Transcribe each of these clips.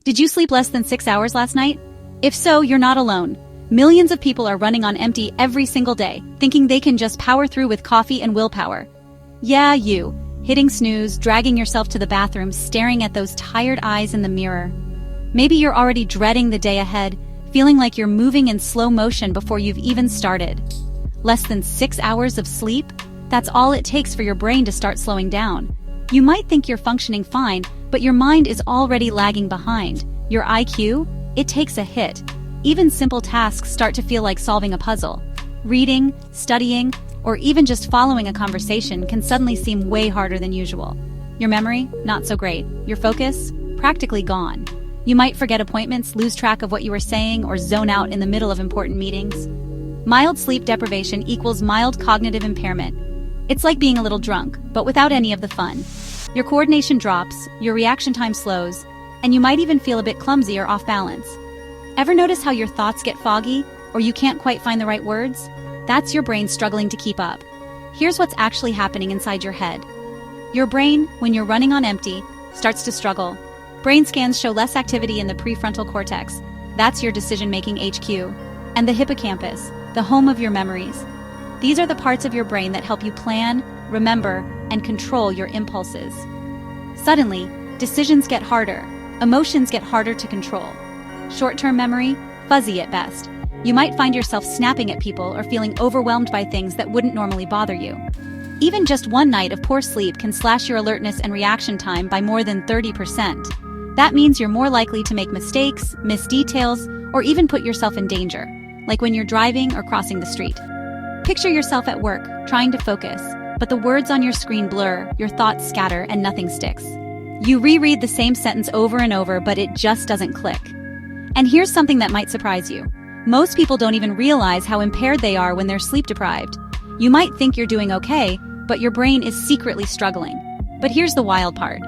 Did you sleep less than 6 hours last night? If so, you're not alone. Millions of people are running on empty every single day, thinking they can just power through with coffee and willpower. Yeah, you. Hitting snooze, dragging yourself to the bathroom, staring at those tired eyes in the mirror. Maybe you're already dreading the day ahead, feeling like you're moving in slow motion before you've even started. Less than 6 hours of sleep? That's all it takes for your brain to start slowing down. You might think you're functioning fine, but your mind is already lagging behind. Your IQ? It takes a hit. Even simple tasks start to feel like solving a puzzle. Reading, studying, or even just following a conversation can suddenly seem way harder than usual. Your memory? Not so great. Your focus? Practically gone. You might forget appointments, lose track of what you were saying, or zone out in the middle of important meetings. Mild sleep deprivation equals mild cognitive impairment. It's like being a little drunk, but without any of the fun. Your coordination drops, your reaction time slows, and you might even feel a bit clumsy or off balance. Ever notice how your thoughts get foggy, or you can't quite find the right words? That's your brain struggling to keep up. Here's what's actually happening inside your head. Your brain, when you're running on empty, starts to struggle. Brain scans show less activity in the prefrontal cortex. That's your decision-making HQ. And the hippocampus, the home of your memories. These are the parts of your brain that help you plan, remember, and control your impulses. Suddenly, decisions get harder. Emotions get harder to control. Short-term memory? Fuzzy at best. You might find yourself snapping at people or feeling overwhelmed by things that wouldn't normally bother you. Even just one night of poor sleep can slash your alertness and reaction time by more than 30%. That means you're more likely to make mistakes, miss details, or even put yourself in danger, like when you're driving or crossing the street. Picture yourself at work, trying to focus, but the words on your screen blur, your thoughts scatter, and nothing sticks. You reread the same sentence over and over, but it just doesn't click. And here's something that might surprise you. Most people don't even realize how impaired they are when they're sleep deprived. You might think you're doing okay, but your brain is secretly struggling. But here's the wild part.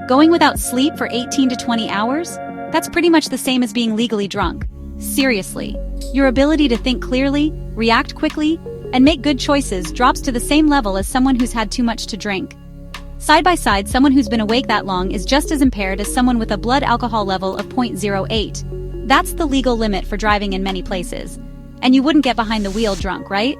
Going without sleep for 18 to 20 hours? That's pretty much the same as being legally drunk. Seriously. Your ability to think clearly, react quickly, and make good choices drops to the same level as someone who's had too much to drink. Side by side, someone who's been awake that long is just as impaired as someone with a blood alcohol level of 0.08. That's the legal limit for driving in many places. And you wouldn't get behind the wheel drunk, right?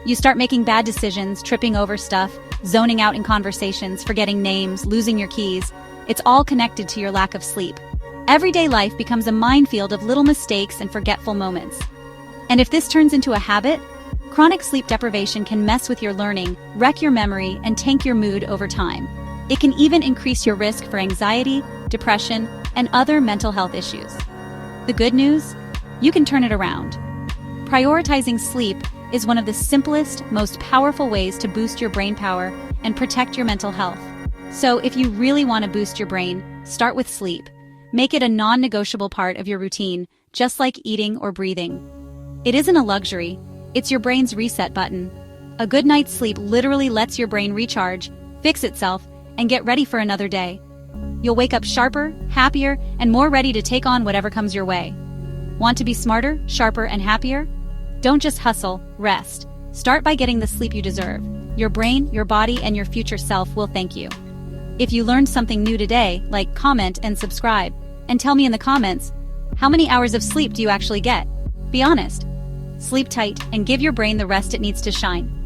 You start making bad decisions, tripping over stuff, zoning out in conversations, forgetting names, losing your keys. It's all connected to your lack of sleep. Everyday life becomes a minefield of little mistakes and forgetful moments. And if this turns into a habit, chronic sleep deprivation can mess with your learning, wreck your memory, and tank your mood over time. It can even increase your risk for anxiety, depression, and other mental health issues. The good news? You can turn it around. Prioritizing sleep is one of the simplest, most powerful ways to boost your brain power and protect your mental health. So if you really want to boost your brain, start with sleep. Make it a non-negotiable part of your routine, just like eating or breathing. It isn't a luxury, it's your brain's reset button. A good night's sleep literally lets your brain recharge, fix itself, and get ready for another day. You'll wake up sharper, happier, and more ready to take on whatever comes your way. Want to be smarter, sharper, and happier? Don't just hustle, rest. Start by getting the sleep you deserve. Your brain, your body, and your future self will thank you. If you learned something new today, like, comment, and subscribe. And tell me in the comments, how many hours of sleep do you actually get? Be honest. Sleep tight and give your brain the rest it needs to shine.